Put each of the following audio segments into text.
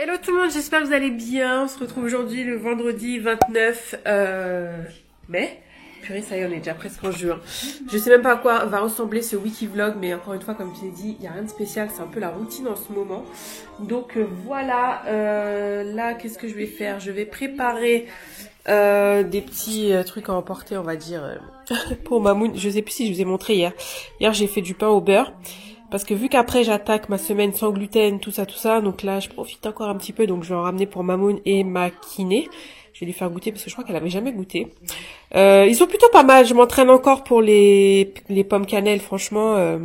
Hello tout le monde, j'espère que vous allez bien. On se retrouve aujourd'hui le vendredi 29 mai. Purée, ça y est, on est déjà presque en juin. Je sais même pas à quoi va ressembler ce wiki vlog, mais encore une fois, comme je l'ai dit, il n'y a rien de spécial, c'est un peu la routine en ce moment. Donc voilà, là, qu'est-ce que je vais faire? Je vais préparer des petits trucs à emporter, on va dire, pour Mamoun. Je sais plus si je vous ai montré hier. Hier, j'ai fait du pain au beurre. Parce que vu qu'après j'attaque ma semaine sans gluten, tout ça, donc là je profite encore un petit peu, donc je vais en ramener pour Mamoun et ma kiné. Je vais lui faire goûter parce que je crois qu'elle avait jamais goûté. Ils sont plutôt pas mal, je m'entraîne encore pour les pommes cannelle, franchement,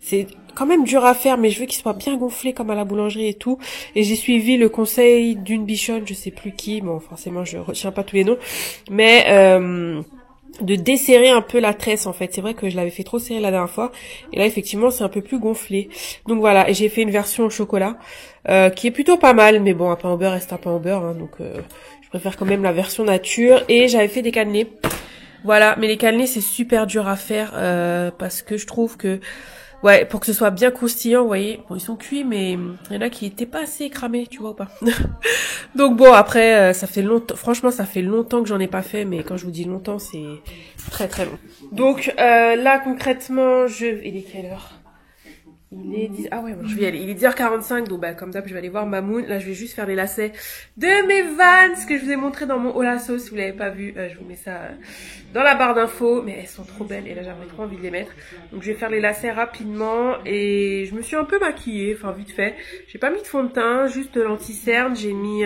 c'est quand même dur à faire, mais je veux qu'ils soient bien gonflés comme à la boulangerie et tout. Et j'ai suivi le conseil d'une bichonne, je sais plus qui, bon forcément je retiens pas tous les noms, mais de desserrer un peu la tresse en fait. C'est vrai que je l'avais fait trop serrer la dernière fois et là effectivement c'est un peu plus gonflé. Donc voilà, et j'ai fait une version au chocolat qui est plutôt pas mal, mais bon un pain au beurre reste un pain au beurre hein, donc je préfère quand même la version nature. Et j'avais fait des cannelés. Voilà, mais les cannelés c'est super dur à faire parce que je trouve que ouais, pour que ce soit bien croustillant, vous voyez, bon ils sont cuits mais il y en a qui étaient pas assez cramés, tu vois ou pas. Donc bon, après, ça fait longtemps, franchement, ça fait longtemps que j'en ai pas fait, mais quand je vous dis longtemps, c'est très très long. Donc là, concrètement, il est quelle heure? Il est 10... Ah ouais, bon, je vais y aller. Il est 10h45, donc bah, comme d'hab, je vais aller voir Mamoun. Là, je vais juste faire les lacets de mes Vans, que je vous ai montré dans mon haul à sauce. Si vous l'avez pas vu, je vous mets ça dans la barre d'infos. Mais elles sont trop belles et là, j'avais trop envie de les mettre. Donc, je vais faire les lacets rapidement. Et je me suis un peu maquillée, enfin, vite fait. J'ai pas mis de fond de teint, juste de l'anti-cerne. J'ai mis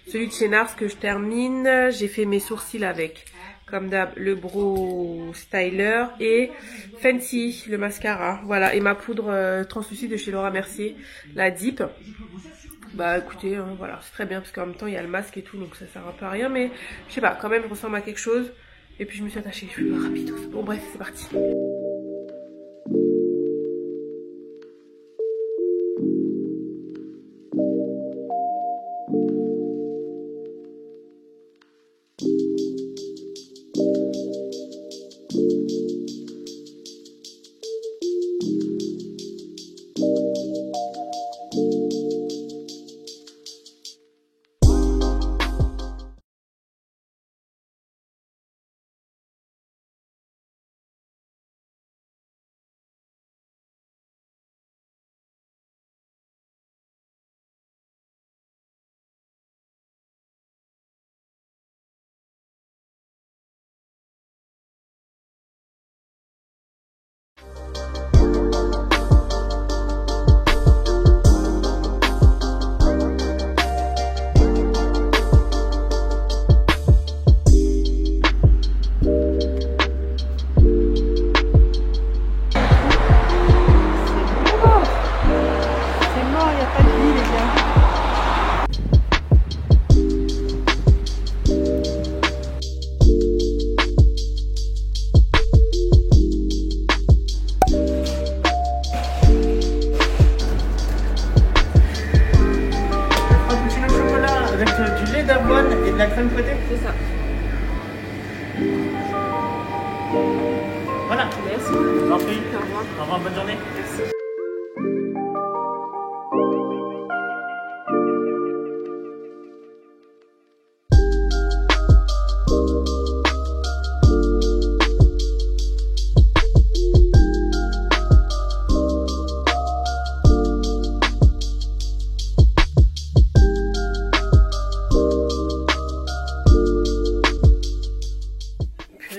celui de chez Nars que je termine. J'ai fait mes sourcils avec... comme d'hab, le Brow Styler et Fenty, le mascara. Voilà, et ma poudre translucide de chez Laura Mercier, la Deep. Bah écoutez, hein, voilà, c'est très bien parce qu'en même temps il y a le masque et tout, donc ça sert un peu à rien, mais je sais pas, quand même je ressemble à quelque chose. Et puis je me suis attachée les cheveux rapidos. Bon bref, c'est parti. Du lait d'avoine et de la crème fouettée. C'est ça. Voilà. Merci. Parfait. Au revoir. Au revoir, bonne journée. Merci.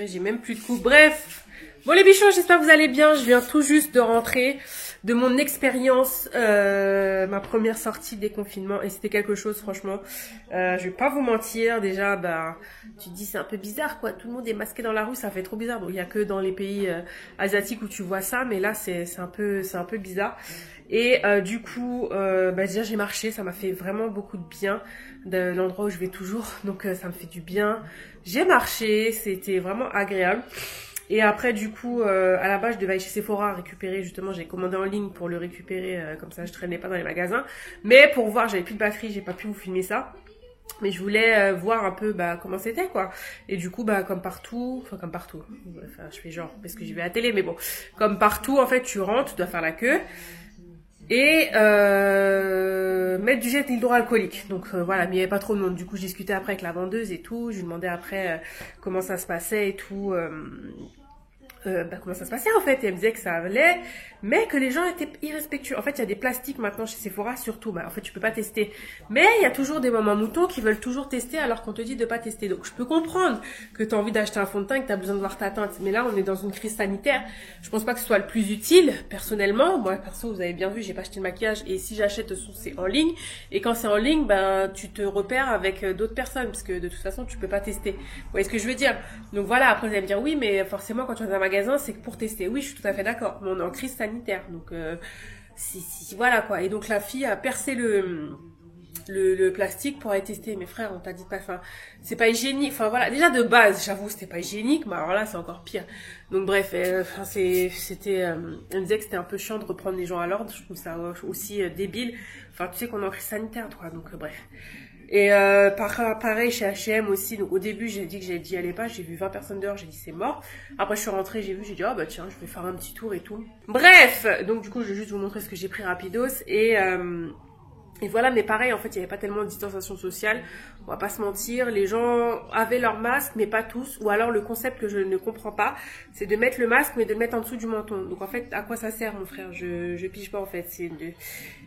J'ai même plus de coups. Bref. Bon les bichons, j'espère que vous allez bien. Je viens tout juste de rentrer de mon expérience, ma première sortie des confinements. Et c'était quelque chose, franchement. Je vais pas vous mentir. Déjà, bah, tu te dis c'est un peu bizarre, quoi. Tout le monde est masqué dans la rue, ça fait trop bizarre. Bon, il y a que dans les pays asiatiques où tu vois ça. Mais là, c'est un peu bizarre. Et du coup, bah, déjà j'ai marché, ça m'a fait vraiment beaucoup de bien de l'endroit où je vais toujours, donc ça me fait du bien. J'ai marché, c'était vraiment agréable. Et après du coup, à la base je devais aller chez Sephora récupérer, justement j'ai commandé en ligne pour le récupérer, comme ça je traînais pas dans les magasins. Mais pour voir, j'avais plus de batterie, j'ai pas pu vous filmer ça. Mais je voulais voir un peu bah, comment c'était quoi. Et du coup bah comme partout, enfin je fais genre parce que j'y vais à la télé, mais bon, comme partout en fait tu rentres, tu dois faire la queue. et mettre du gel hydroalcoolique. Donc voilà, mais il n'y avait pas trop de monde. Du coup, je discutais après avec la vendeuse et tout. Je lui demandais après comment ça se passait et tout. Comment ça se passait en fait, et elle me disait que ça allait, mais que les gens étaient irrespectueux. En fait, il y a des plastiques maintenant chez Sephora, surtout, en fait, tu peux pas tester. Mais il y a toujours des mamans moutons qui veulent toujours tester alors qu'on te dit de pas tester. Donc, je peux comprendre que tu as envie d'acheter un fond de teint et que tu as besoin de voir ta teinte. Mais là, on est dans une crise sanitaire. Je pense pas que ce soit le plus utile, personnellement. Moi, perso, vous avez bien vu, j'ai pas acheté de maquillage, et si j'achète, c'est en ligne. Et quand c'est en ligne, tu te repères avec d'autres personnes, parce que de toute façon, tu peux pas tester. Vous voyez ce que je veux dire? Donc voilà, après, vous allez me dire, oui, mais forcément, quand tu es dans un magasin, c'est que pour tester. Oui, je suis tout à fait d'accord. Mais on est en crise sanitaire. Donc, voilà quoi. Et donc, la fille a percé le plastique pour aller tester. Mais frère, on t'a dit pas, c'est pas hygiénique. Enfin, voilà. Déjà, de base, j'avoue, c'était pas hygiénique. Mais alors là, c'est encore pire. Donc, bref, elle me disait que c'était un peu chiant de reprendre les gens à l'ordre. Je trouve ça aussi débile. Enfin, tu sais qu'on est en crise sanitaire, toi. Donc, bref. Et pareil chez H&M aussi. Donc au début j'ai dit que j'y allais pas, j'ai vu 20 personnes dehors, j'ai dit c'est mort. Après je suis rentrée, j'ai dit ah bah tiens, je vais faire un petit tour et tout. Bref, donc du coup je vais juste vous montrer ce que j'ai pris rapidos et voilà, mais pareil, en fait, il n'y avait pas tellement de distanciation sociale. On va pas se mentir, les gens avaient leur masque, mais pas tous. Ou alors, le concept que je ne comprends pas, c'est de mettre le masque, mais de le mettre en dessous du menton. Donc, en fait, à quoi ça sert, mon frère? Je pige pas, en fait.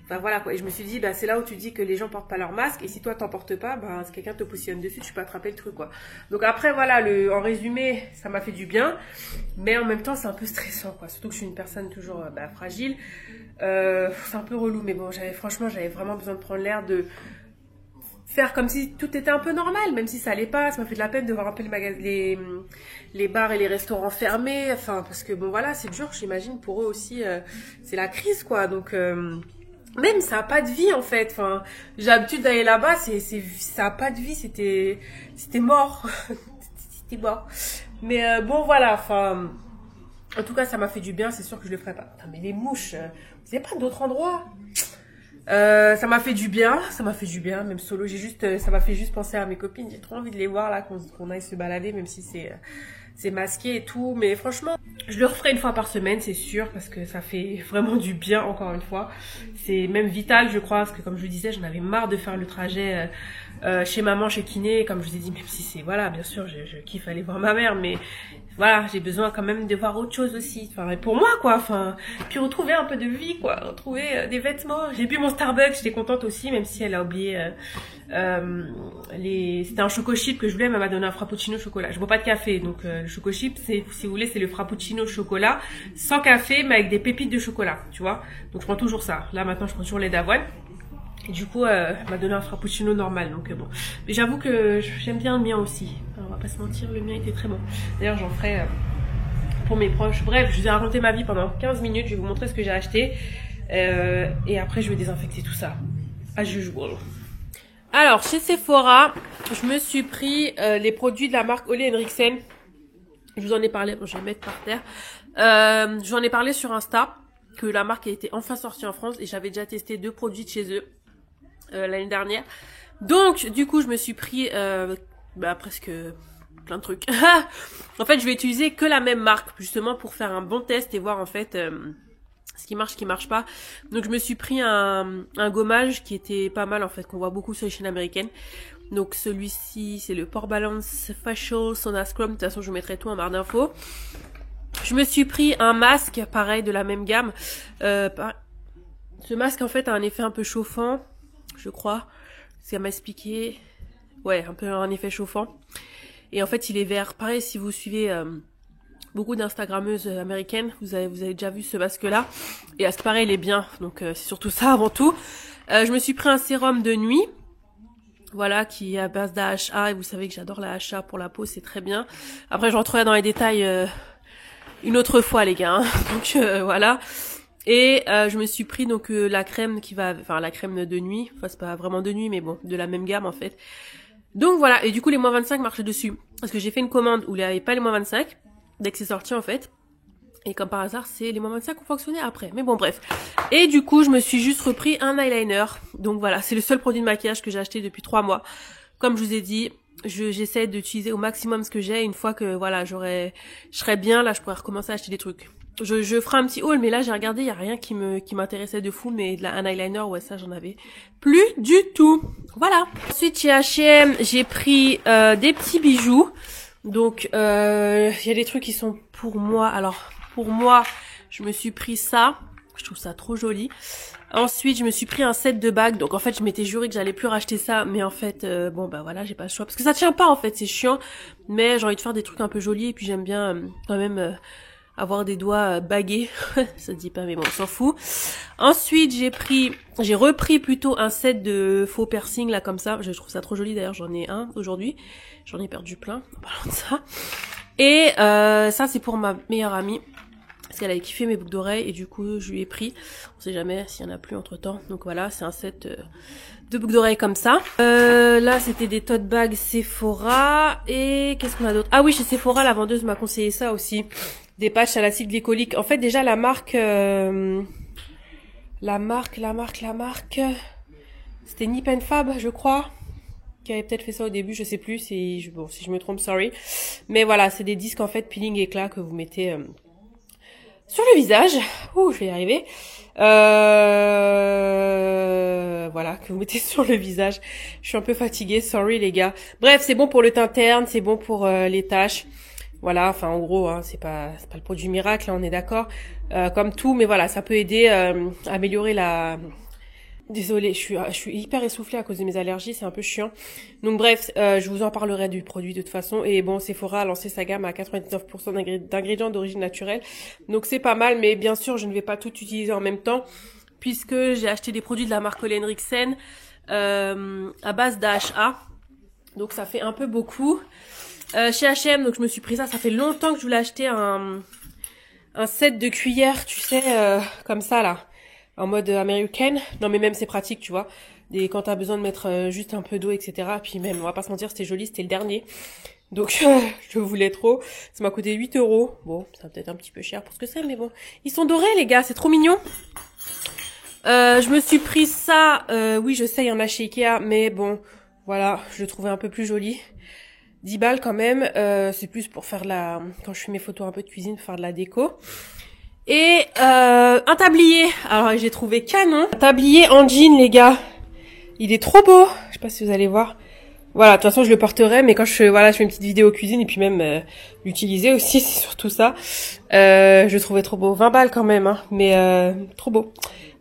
Enfin, voilà, quoi. Et je me suis dit, c'est là où tu dis que les gens portent pas leur masque. Et si toi, t'en portes pas, si quelqu'un te positionne dessus, tu peux attraper le truc, quoi. Donc, après, voilà, en résumé, ça m'a fait du bien. Mais en même temps, c'est un peu stressant, quoi. Surtout que je suis une personne toujours, fragile. C'est un peu relou, mais bon, j'avais vraiment besoin de prendre l'air, de faire comme si tout était un peu normal, même si ça allait pas. Ça m'a fait de la peine de voir un peu les bars et les restaurants fermés, enfin, parce que bon voilà, c'est dur, j'imagine, pour eux aussi, c'est la crise, quoi. Donc même ça a pas de vie, en fait. Enfin, j'ai l'habitude d'aller là-bas, ça a pas de vie, c'était mort. C'était mort. Mais bon voilà, enfin, en tout cas, ça m'a fait du bien, c'est sûr que je le ferai pas. Putain, mais les mouches, vous n'avez pas d'autres endroits? Ça m'a fait du bien, même solo. Ça m'a fait juste penser à mes copines. J'ai trop envie de les voir là, qu'on aille se balader, même si c'est masqué et tout. Mais franchement, je le referai une fois par semaine, c'est sûr, parce que ça fait vraiment du bien, encore une fois. C'est même vital, je crois, parce que comme je vous disais, j'en avais marre de faire le trajet chez maman, chez kiné. Comme je vous ai dit, même si voilà, bien sûr, je kiffe aller voir ma mère, mais voilà, j'ai besoin quand même de voir autre chose aussi. Enfin, pour moi, quoi. Enfin, puis retrouver un peu de vie, quoi. Retrouver des vêtements. J'ai bu mon Starbucks, j'étais contente aussi, même si elle a oublié c'était un choco chip que je voulais, mais elle m'a donné un frappuccino au chocolat. Je bois pas de café, donc le choco chip, si vous voulez, c'est le frappuccino au chocolat, sans café, mais avec des pépites de chocolat, tu vois. Donc je prends toujours ça. Là, maintenant, je prends toujours lait d'avoine. Et du coup, elle m'a donné un frappuccino normal, donc bon. Mais j'avoue que j'aime bien le mien aussi. Alors, on va pas se mentir, le mien était très bon. D'ailleurs, j'en ferai pour mes proches. Bref, je vous ai raconté ma vie pendant 15 minutes. Je vais vous montrer ce que j'ai acheté. Et après, je vais désinfecter tout ça. As usual. Alors, chez Sephora, je me suis pris les produits de la marque Ole Henriksen. Je vous en ai parlé. Bon, je vais le mettre par terre. Je vous en ai parlé sur Insta, que la marque a été enfin sortie en France. Et j'avais déjà testé 2 produits de chez eux l'année dernière. Donc, du coup, je me suis pris presque plein de trucs. En fait, je vais utiliser que la même marque, justement, pour faire un bon test et voir, en fait, ce qui marche pas. Donc, je me suis pris un gommage qui était pas mal, en fait, qu'on voit beaucoup sur les chaînes américaines. Donc, celui-ci, c'est le Pore Balance Facial Sauna Scrum. De toute façon, je vous mettrai tout en barre d'infos. Je me suis pris un masque, pareil, de la même gamme. Ce masque, en fait, a un effet un peu chauffant, je crois. Ça m'a expliqué. Ouais, un peu un effet chauffant. Et en fait, il est vert. Pareil, si vous suivez beaucoup d'instagrammeuses américaines, vous avez déjà vu ce masque-là. Et à ce pareil, il est bien. Donc, c'est surtout ça avant tout. Je me suis pris un sérum de nuit. Voilà, qui est à base d'AHA. Et vous savez que j'adore la AHA pour la peau, c'est très bien. Après, je rentrerai dans les détails une autre fois, les gars. Hein. Donc, voilà. Et je me suis pris donc la crème la crème de nuit. Enfin, c'est pas vraiment de nuit, mais bon, de la même gamme, en fait. Donc voilà, et du coup les moins 25 marchaient dessus. Parce que j'ai fait une commande où il n'y avait pas les moins 25, dès que c'est sorti en fait. Et comme par hasard, c'est les moins 25 qui ont fonctionné après. Mais bon, bref. Et du coup, je me suis juste repris un eyeliner. Donc voilà, c'est le seul produit de maquillage que j'ai acheté depuis 3 mois. Comme je vous ai dit, j'essaie d'utiliser au maximum ce que j'ai. Une fois que voilà, je serai bien, là je pourrais recommencer à acheter des trucs. Je ferai un petit haul, mais là j'ai regardé, il y a rien qui m'intéressait de fou, mais un eyeliner, ouais, ça j'en avais plus du tout. Voilà. Ensuite chez H&M, j'ai pris des petits bijoux. Donc il y a des trucs qui sont pour moi. Alors pour moi, je me suis pris ça. Je trouve ça trop joli. Ensuite, je me suis pris un set de bagues. Donc en fait, je m'étais juré que j'allais plus racheter ça, mais en fait, bon bah voilà, j'ai pas le choix parce que ça tient pas en fait, c'est chiant. Mais j'ai envie de faire des trucs un peu jolis et puis j'aime bien quand même avoir des doigts bagués. Ça se dit pas, mais bon, on s'en fout. Ensuite, j'ai repris plutôt un set de faux piercing là comme ça. Je trouve ça trop joli. D'ailleurs, j'en ai un aujourd'hui. J'en ai perdu plein en parlant de ça. Et ça, c'est pour ma meilleure amie. Parce qu'elle avait kiffé mes boucles d'oreilles et du coup je lui ai pris. On sait jamais s'il y en a plus entre temps. Donc voilà, c'est un set de boucles d'oreilles comme ça. Là c'était des tote bags Sephora. Et qu'est-ce qu'on a d'autre? Ah oui, chez Sephora la vendeuse m'a conseillé ça aussi. Des patchs à l'acide glycolique. En fait déjà la marque... C'était Nip and Fab je crois. Qui avait peut-être fait ça au début, je sais plus. Bon, si je me trompe, sorry. Mais voilà, c'est des disques en fait peeling éclat que vous mettez... sur le visage, ouh, je vais y arriver. Voilà, que vous mettez sur le visage. Je suis un peu fatiguée, sorry les gars. Bref, c'est bon pour le teint terne, c'est bon pour les taches. Voilà, enfin en gros, hein, c'est pas le produit miracle, hein, on est d'accord. Comme tout, mais voilà, ça peut aider à améliorer la... Désolée, je suis hyper essoufflée à cause de mes allergies, c'est un peu chiant. Donc bref, je vous en parlerai du produit de toute façon. Et bon, Sephora a lancé sa gamme à 99% d'ingrédients d'origine naturelle. Donc c'est pas mal, mais bien sûr, je ne vais pas tout utiliser en même temps. Puisque j'ai acheté des produits de la marque Ole Henriksen à base d'AHA. Donc ça fait un peu beaucoup. Chez H&M, donc je me suis pris ça. Ça fait longtemps que je voulais acheter un set de cuillères, tu sais, comme ça là. En mode américaine. Non mais même c'est pratique, tu vois. Et quand t'as besoin de mettre juste un peu d'eau, etc. Puis même, on va pas se mentir, c'était joli, c'était le dernier. Donc je voulais trop. Ça m'a coûté 8 €. Bon, c'est peut-être un petit peu cher pour ce que c'est, mais bon. Ils sont dorés les gars, c'est trop mignon. Je me suis pris ça. Oui, je sais, il y en a chez Ikea, mais bon, voilà, je le trouvais un peu plus joli. 10 balles quand même. C'est plus pour faire quand je fais mes photos un peu de cuisine, pour faire de la déco. Et un tablier. Alors j'ai trouvé canon. Un tablier en jean les gars. Il est trop beau. Je sais pas si vous allez voir. Voilà, de toute façon je le porterai, mais quand je fais une petite vidéo cuisine et puis même l'utiliser aussi, c'est surtout ça. Je le trouvais trop beau. 20 balles quand même, hein, mais trop beau.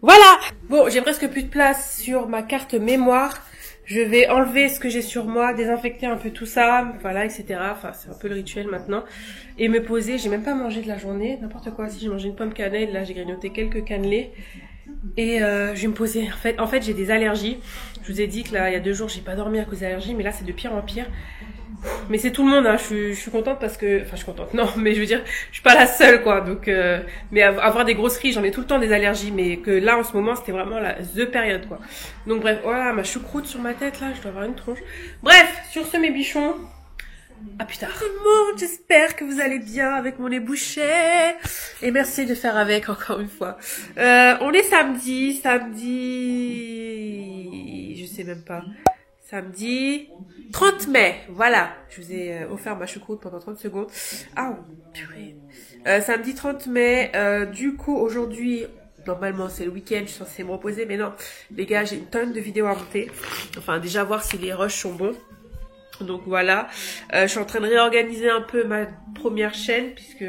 Voilà. Bon, j'ai presque plus de place sur ma carte mémoire. Je vais enlever ce que j'ai sur moi, désinfecter un peu tout ça, voilà, etc. Enfin, c'est un peu le rituel maintenant. Et me poser, j'ai même pas mangé de la journée, n'importe quoi. Si j'ai mangé une pomme cannelle, là j'ai grignoté quelques cannelés. Et je vais me poser. En fait j'ai des allergies. Je vous ai dit que là, il y a 2 jours, j'ai pas dormi à cause d'allergies, mais là c'est de pire en pire. Mais c'est tout le monde, hein. Je suis contente parce que... Enfin, je suis contente. Non, mais je veux dire, je suis pas la seule, quoi. Donc, mais avoir des grosseries, j'en ai tout le temps des allergies. Mais que là, en ce moment, c'était vraiment the période, quoi. Donc, bref, voilà, ma choucroute sur ma tête, là. Je dois avoir une tronche. Bref, sur ce, mes bichons. À plus tard. Tout le monde, j'espère que vous allez bien avec mon nez bouché. Et merci de faire avec, encore une fois. On est samedi. Je sais même pas. Samedi 30 mai, voilà. Je vous ai offert ma choucroute pendant 30 secondes. Ah, purée. Samedi 30 mai, du coup, aujourd'hui, normalement, c'est le week-end, je suis censée me reposer, mais non. Les gars, j'ai une tonne de vidéos à monter. Enfin, déjà voir si les rushs sont bons. Donc voilà. Je suis en train de réorganiser un peu ma première chaîne, puisque...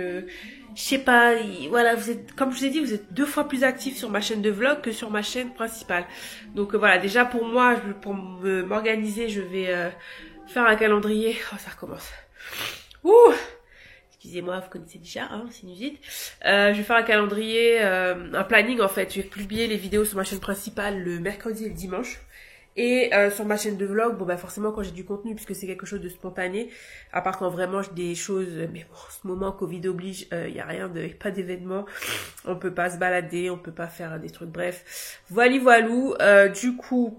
Je sais pas, voilà, comme je vous ai dit, vous êtes 2 fois plus actifs sur ma chaîne de vlog que sur ma chaîne principale. Donc voilà, déjà pour moi, pour m'organiser, je vais faire un calendrier. Oh, ça recommence. Ouh, excusez-moi, vous connaissez déjà, hein, sinusite. Je vais faire un calendrier, un planning en fait. Je vais publier les vidéos sur ma chaîne principale le mercredi et le dimanche. Et sur ma chaîne de vlog, bon bah forcément quand j'ai du contenu, puisque c'est quelque chose de spontané, à part quand vraiment j'ai des choses, mais bon, en ce moment Covid oblige, y a rien pas d'événement, on peut pas se balader, on peut pas faire des trucs, bref, voilou. Du coup,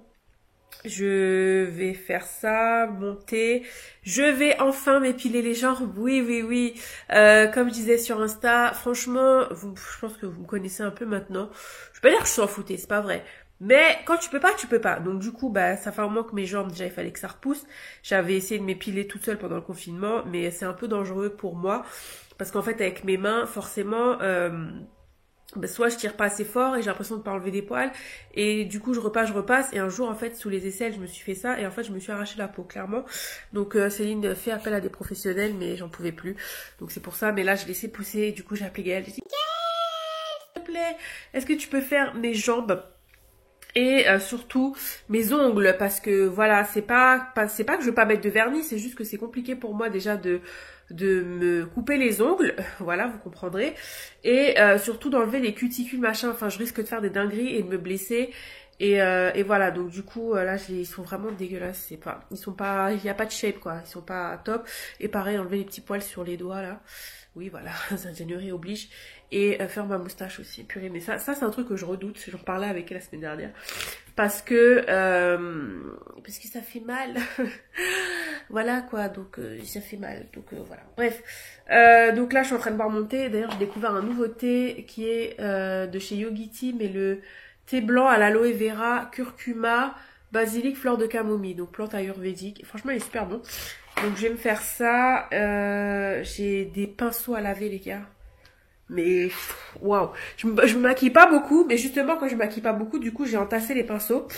je vais faire ça, monter, je vais enfin m'épiler les jambes, oui, comme je disais sur Insta, franchement, je pense que vous me connaissez un peu maintenant, je vais pas dire que je suis en foutée, c'est pas vrai. Mais quand tu peux pas, tu peux pas. Donc du coup, bah ça fait un moment que mes jambes, déjà il fallait que ça repousse. J'avais essayé de m'épiler toute seule pendant le confinement, mais c'est un peu dangereux pour moi. Parce qu'en fait, avec mes mains, forcément, bah, soit je tire pas assez fort et j'ai l'impression de pas enlever des poils. Et du coup, je repasse. Et un jour, en fait, sous les aisselles, je me suis fait ça. Et en fait, je me suis arraché la peau, clairement. Donc Céline fait appel à des professionnels, mais j'en pouvais plus. Donc c'est pour ça. Mais là, je laissé pousser. Et du coup, j'ai appelé Gaëlle. J'ai dit, s'il te plaît, est-ce que tu peux faire mes jambes et surtout mes ongles, parce que voilà, c'est pas que je veux pas mettre de vernis, c'est juste que c'est compliqué pour moi déjà de me couper les ongles, voilà, vous comprendrez, et surtout d'enlever les cuticules machin. Enfin, je risque de faire des dingueries et de me blesser. Et voilà, donc du coup là ils sont vraiment dégueulasses, ils sont pas, il y a pas de shape quoi, ils sont pas top. Et pareil, enlever les petits poils sur les doigts là. Oui, voilà, ingénierie oblige. Et faire ma moustache aussi, purée. Mais ça c'est un truc que je redoute. J'en parlais avec elle la semaine dernière. Parce que ça fait mal. Voilà quoi, donc ça fait mal. Donc voilà. Bref. Donc là, je suis en train de boire mon thé. D'ailleurs, j'ai découvert un nouveau thé qui est de chez Yogiti, mais le thé blanc à l'aloe vera, curcuma, basilic, fleur de camomille. Donc plante ayurvédique. Franchement, il est super bon. Donc je vais me faire ça. J'ai des pinceaux à laver, les gars. Mais waouh, je me maquille pas beaucoup, mais justement quand je me maquille pas beaucoup, du coup j'ai entassé les pinceaux.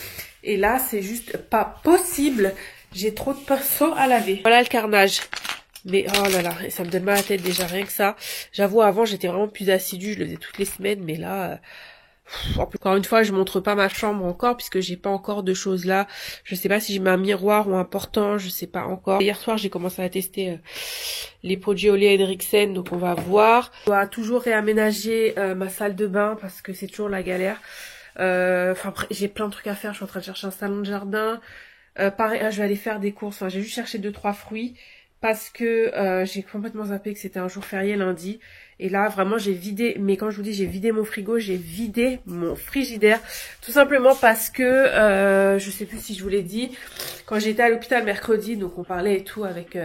Et là c'est juste pas possible. J'ai trop de pinceaux à laver. Voilà le carnage. Mais oh là là, ça me donne mal à la tête déjà, rien que ça. J'avoue, avant j'étais vraiment plus assidue, je le faisais toutes les semaines, mais là... Encore une fois, je montre pas ma chambre encore puisque j'ai pas encore de choses là. Je sais pas si j'ai mis un miroir ou un portant, je sais pas encore. Hier soir, j'ai commencé à tester les produits Olé Henriksen, donc on va voir. Je dois toujours réaménager ma salle de bain parce que c'est toujours la galère. Enfin, j'ai plein de trucs à faire. Je suis en train de chercher un salon de jardin. Pareil, je vais aller faire des courses. Enfin, j'ai juste cherché 2-3 fruits parce que j'ai complètement zappé que c'était un jour férié lundi. Et là, vraiment, j'ai vidé, mais quand je vous dis j'ai vidé mon frigo, j'ai vidé mon frigidaire. Tout simplement parce que, je sais plus si je vous l'ai dit, quand j'étais à l'hôpital mercredi, donc on parlait et tout avec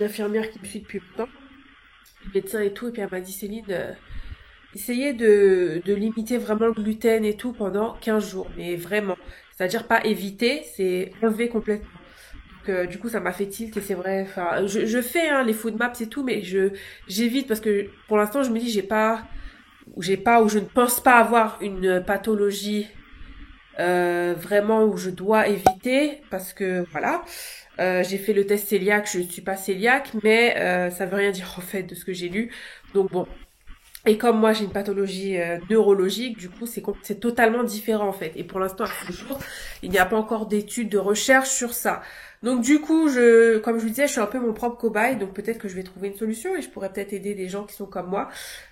l'infirmière qui me suit depuis longtemps, le médecin et tout, et puis elle m'a dit, Céline, essayez de limiter vraiment le gluten et tout pendant 15 jours, mais vraiment. C'est-à-dire pas éviter, c'est enlever complètement. Du coup ça m'a fait tilt et c'est vrai, enfin je fais hein, les food maps et tout, mais j'évite parce que pour l'instant je me dis j'ai pas ou je ne pense pas avoir une pathologie vraiment où je dois éviter, parce que voilà, j'ai fait le test cœliaque, je suis pas cœliaque, mais ça veut rien dire en fait de ce que j'ai lu, donc bon. Et comme moi j'ai une pathologie neurologique, du coup c'est totalement différent en fait. Et pour l'instant, à ce jour, il n'y a pas encore d'études de recherche sur ça. Donc du coup, comme je vous disais, je suis un peu mon propre cobaye, donc peut-être que je vais trouver une solution et je pourrais peut-être aider des gens qui sont comme moi.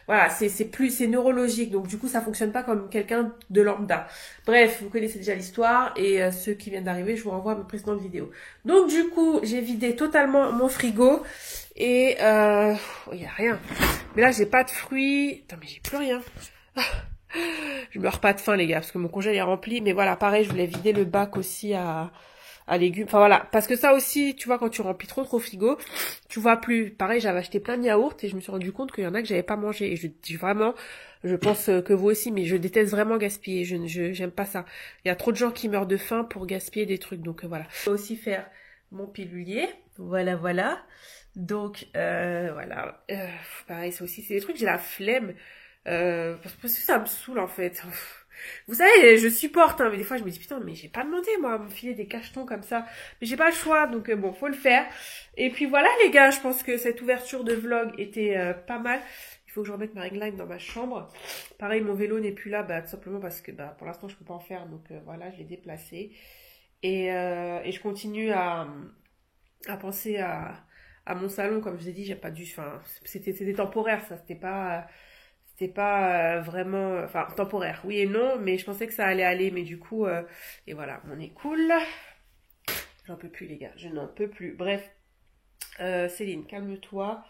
Voilà, c'est neurologique, donc du coup ça fonctionne pas comme quelqu'un de lambda. Bref, vous connaissez déjà l'histoire, et ceux qui viennent d'arriver, je vous renvoie à mes précédentes vidéos. Donc du coup, j'ai vidé totalement mon frigo et il y a rien. Mais là, j'ai pas de fruits. Attends, mais j'ai plus rien. Je meurs pas de faim, les gars, parce que mon congèle est rempli. Mais voilà, pareil, je voulais vider le bac aussi à légumes. Enfin voilà, parce que ça aussi, tu vois, quand tu remplis trop frigo, tu vois plus. Pareil, j'avais acheté plein de yaourts et je me suis rendu compte qu'il y en a que j'avais pas mangé. Et je dis vraiment, je pense que vous aussi, mais je déteste vraiment gaspiller. J'aime pas ça. Il y a trop de gens qui meurent de faim pour gaspiller des trucs. Donc voilà. Je vais aussi faire mon pilulier. Voilà. Donc voilà, pareil, ça aussi c'est des trucs, j'ai la flemme, parce que ça me saoule en fait. Vous savez, je supporte, hein, mais des fois je me dis putain, mais j'ai pas demandé moi à me filer des cachetons comme ça, mais j'ai pas le choix, donc bon, faut le faire. Et puis voilà les gars, je pense que cette ouverture de vlog était pas mal. Il faut que je remette ma ring-light dans ma chambre. Pareil, mon vélo n'est plus là, tout simplement parce que pour l'instant je peux pas en faire, donc voilà, je l'ai déplacé. Et je continue à penser à mon salon, comme je vous ai dit, j'ai pas dû, enfin, c'était temporaire, ça, c'était pas vraiment, enfin, temporaire, oui et non, mais je pensais que ça allait aller, mais du coup, et voilà, on est cool. J'en peux plus, les gars, je n'en peux plus. Bref, Céline, calme-toi.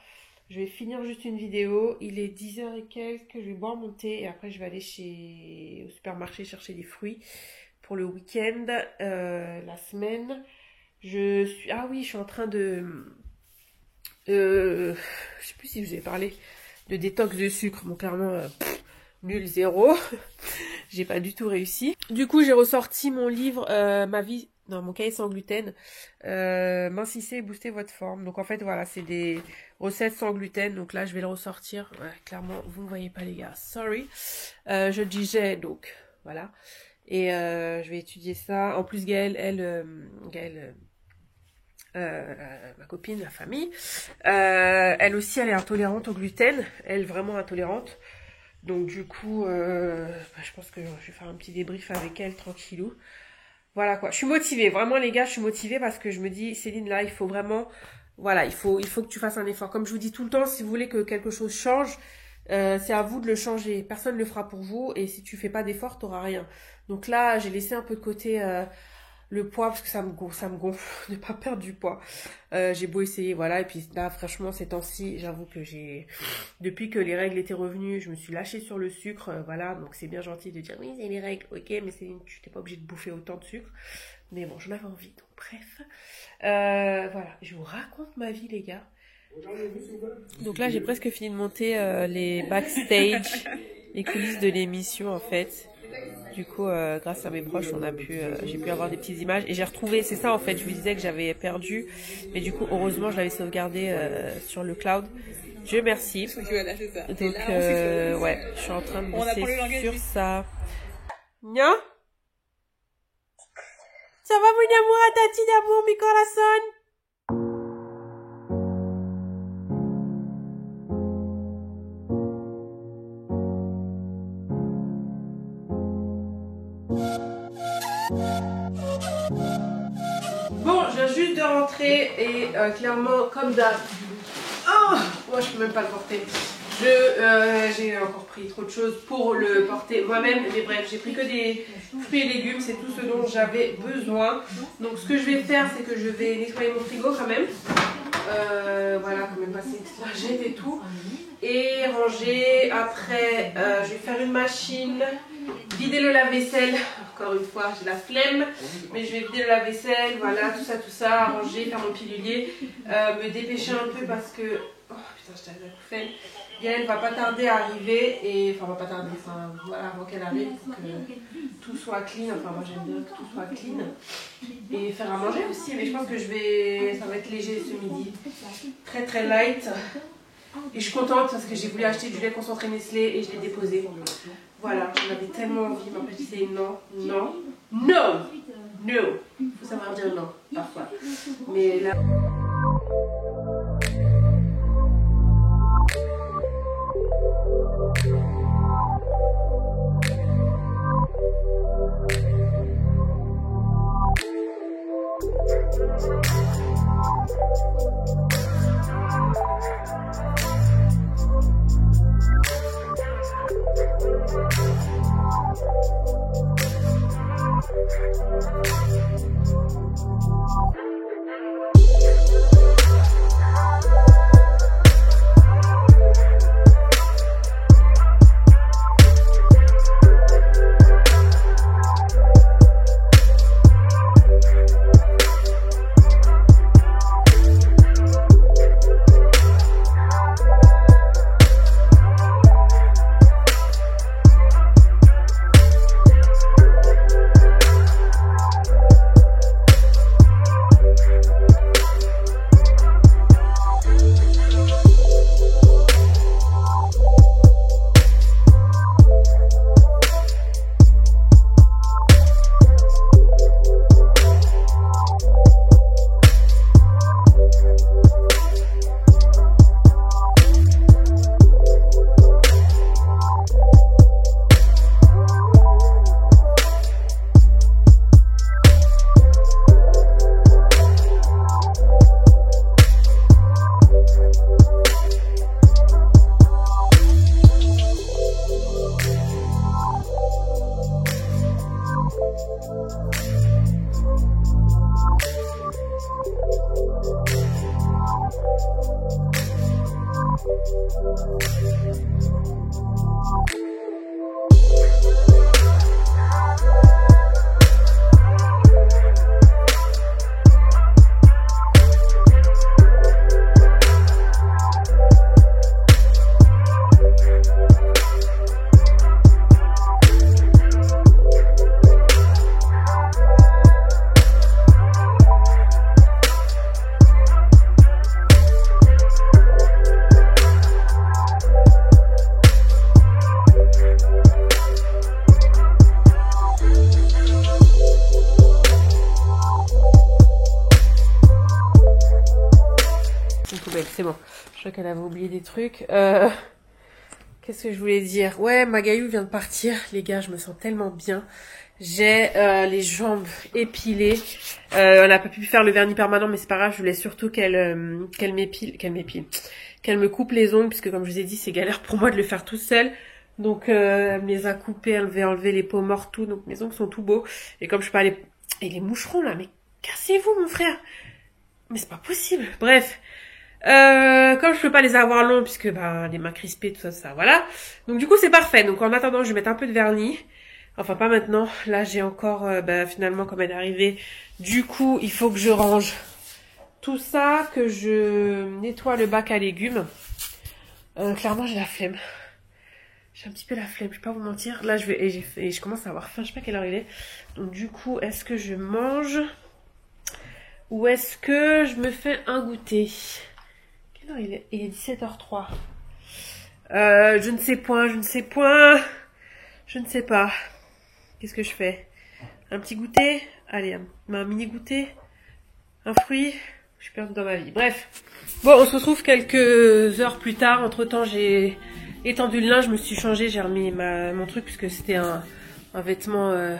Je vais finir juste une vidéo. Il est 10h et quelques, je vais boire mon thé et après je vais aller au supermarché chercher des fruits pour le week-end, la semaine. Ah oui, je suis en train je sais plus si je vous ai parlé de détox de sucre, bon clairement nul, zéro. J'ai pas du tout réussi. Du coup, j'ai ressorti mon livre, ma vie, non, mon cahier sans gluten, mincissez et boostez votre forme. Donc en fait, voilà, c'est des recettes sans gluten. Donc là, je vais le ressortir. Ouais, clairement, vous ne voyez pas les gars, sorry. Je dis j'ai, donc voilà. Et je vais étudier ça. En plus, Gaëlle, ma copine, la famille, elle aussi, elle est intolérante au gluten. Elle est vraiment intolérante. Donc du coup, je pense que je vais faire un petit débrief avec elle, tranquillou. Voilà quoi, je suis motivée, vraiment les gars, je suis motivée parce que je me dis, Céline, là, il faut vraiment, voilà, il faut que tu fasses un effort. Comme je vous dis tout le temps, si vous voulez que quelque chose change, c'est à vous de le changer. Personne ne le fera pour vous et si tu fais pas d'effort, t'auras rien. Donc là, j'ai laissé un peu de côté le poids parce que ça me gonfle de pas perdre du poids. J'ai beau essayer, voilà, et puis là, franchement, ces temps-ci, j'avoue que depuis que les règles étaient revenues, je me suis lâchée sur le sucre, voilà, donc c'est bien gentil de dire, oui, c'est les règles, ok, mais tu n'es pas obligée de bouffer autant de sucre, mais bon, j'en avais envie, donc bref. Voilà, je vous raconte ma vie, les gars. Donc là, j'ai presque fini de monter les backstage, les coulisses de l'émission, en fait. Du coup, grâce à mes proches, j'ai pu avoir des petites images. Et j'ai retrouvé, c'est ça en fait, je vous disais que j'avais perdu. Mais du coup, heureusement, je l'avais sauvegardé sur le cloud. Dieu merci. Donc, ouais, je suis en train de bosser sur ça. Nya? Ça va, mon amour, à tati d'amour, mi corazon? Bon, je viens juste de rentrer et clairement, comme d'hab, moi je peux même pas le porter. J'ai encore pris trop de choses pour le porter moi-même, mais bref, j'ai pris que des fruits et légumes, c'est tout ce dont j'avais besoin. Donc ce que je vais faire, c'est que je vais nettoyer mon frigo quand même. Voilà, quand même passer une lingette et tout. Et ranger. Après, je vais faire une machine, vider le lave-vaisselle. Encore une fois, j'ai la flemme, mais je vais vider le lave-vaisselle, voilà, tout ça, arranger, faire mon pilulier, me dépêcher un peu parce que, oh putain, je t'avais fait. Gaëlle va pas tarder à arriver, enfin, va pas tarder, enfin, voilà, avant qu'elle arrive pour que tout soit clean, enfin, moi j'aime bien que tout soit clean, et faire à manger aussi, mais je pense que ça va être léger ce midi, très très light. Et je suis contente parce que j'ai voulu acheter du lait concentré Nestlé et je l'ai déposé. Voilà, j'en avais tellement envie, mais en fait je disais non. Il faut savoir dire non, parfois. Mais là... poubelle, c'est bon. Je crois qu'elle avait oublié des trucs. Qu'est-ce que je voulais dire? Ouais, Magaïou vient de partir. Les gars, je me sens tellement bien. J'ai les jambes épilées. On n'a pas pu faire le vernis permanent, mais c'est pas grave. Je voulais surtout qu'elle me coupe les ongles, puisque comme je vous ai dit, c'est galère pour moi de le faire tout seul. Donc elle me les a coupés, elle veut enlever les peaux mortes, tout. Donc mes ongles sont tout beaux. Et comme je peux pas aller... Et les moucherons là, mais cassez-vous mon frère. Mais c'est pas possible. Bref. Comme je peux pas les avoir longs, puisque les mains crispées, tout ça, ça, voilà. Donc du coup c'est parfait. Donc en attendant, je vais mettre un peu de vernis. Enfin pas maintenant. Là j'ai encore, finalement comme elle est arrivée. Du coup il faut que je range tout ça, que je nettoie le bac à légumes. Clairement j'ai la flemme. J'ai un petit peu la flemme, je vais pas vous mentir. Là, je commence à avoir faim, je sais pas quelle heure il est. Donc du coup, est-ce que je mange ou est-ce que je me fais un goûter? Quelle heure il est? Il est 17h03. Je ne sais point, je ne sais point. Je ne sais pas. Qu'est-ce que je fais? Un petit goûter? Allez, un mini goûter? Un fruit? Je suis perdue dans ma vie. Bref. Bon, on se retrouve quelques heures plus tard. Entre-temps, j'ai étendu le linge, je me suis changée, j'ai remis mon truc puisque c'était un vêtement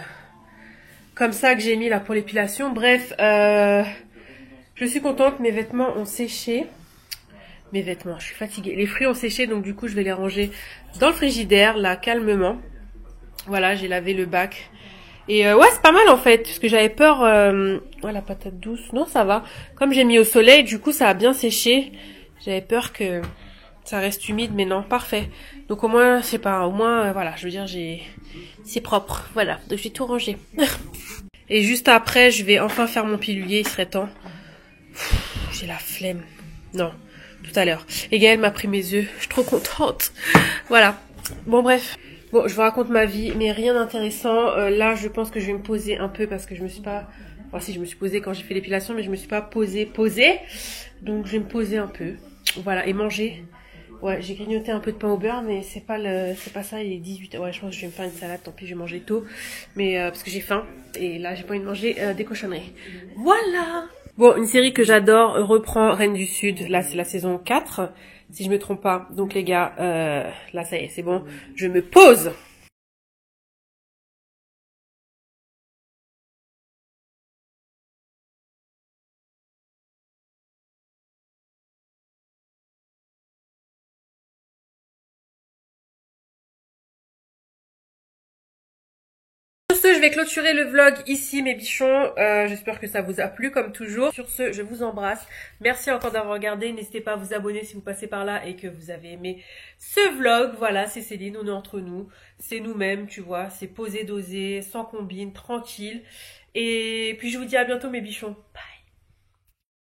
comme ça que j'ai mis là pour l'épilation. Bref, je suis contente, mes vêtements ont séché. Mes vêtements, je suis fatiguée. Les fruits ont séché, donc du coup je vais les ranger dans le frigidaire, là, calmement. Voilà, j'ai lavé le bac. Et ouais, c'est pas mal en fait, parce que j'avais peur... Ouais, la patate douce, non, ça va. Comme j'ai mis au soleil, du coup ça a bien séché. J'avais peur que... ça reste humide, mais non, parfait. Donc au moins, c'est pas, au moins, voilà, je veux dire, c'est propre, voilà. Donc j'ai tout rangé. Et juste après, je vais enfin faire mon pilulier, il serait temps. J'ai la flemme. Non, tout à l'heure. Et Gaëlle m'a pris mes œufs, je suis trop contente. Voilà. Bon bref. Bon, je vous raconte ma vie, mais rien d'intéressant. Là, je pense que je vais me poser un peu parce que je me suis pas... Enfin si, je me suis posée quand j'ai fait l'épilation, mais je me suis pas posée. Donc je vais me poser un peu. Voilà, et manger. Ouais, j'ai grignoté un peu de pain au beurre, mais c'est pas ça, il est 18h. Ouais, je pense que je vais me faire une salade, tant pis, je vais manger tôt. Mais, parce que j'ai faim. Et là, j'ai pas envie de manger, des cochonneries. Voilà! Bon, une série que j'adore reprend Reine du Sud. Là, c'est la saison 4, si je me trompe pas. Donc, les gars, là, ça y est, c'est bon. Je me pose! Sur ce, je vais clôturer le vlog ici, mes bichons. J'espère que ça vous a plu, comme toujours. Sur ce, je vous embrasse. Merci encore d'avoir regardé. N'hésitez pas à vous abonner si vous passez par là et que vous avez aimé ce vlog. Voilà, c'est Céline, on est entre nous. C'est nous-mêmes, tu vois. C'est posé, dosé, sans combine, tranquille. Et puis, je vous dis à bientôt, mes bichons.